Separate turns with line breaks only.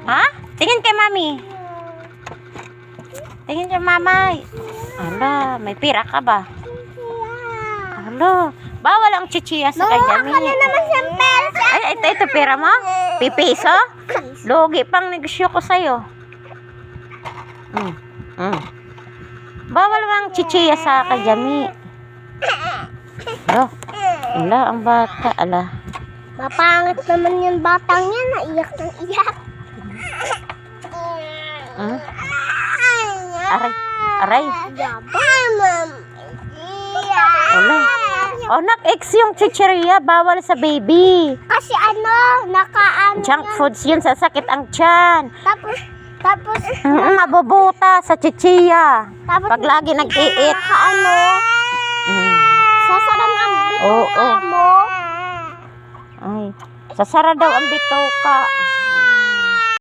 Ha? Tingin kay mami. Tingin kay mamay. Ala, may pira ka ba? Ala, bawal ang chichiya sa kanya.
Ano naman siyang pera?
Ay, ito pera mo? Pipiso? Lugi pang negosyo ko sa'yo. Bawal ang chichiya sa kajami. Ala, ang bata. Ala.
Mapangit naman yung batang yan. Naiyak ng iyak.
Aray. Ala. Oh, nak-ex yung chichirya. Bawal sa baby.
Kasi nakaano.
Junk foods yun. Sasakit ang tiyan.
Tapos,
mabubuta sa chichiya. Pag lagi nag-iit.
Sasaran ang bituka
Oo.
mo.
Ay, sasara daw ang bituka.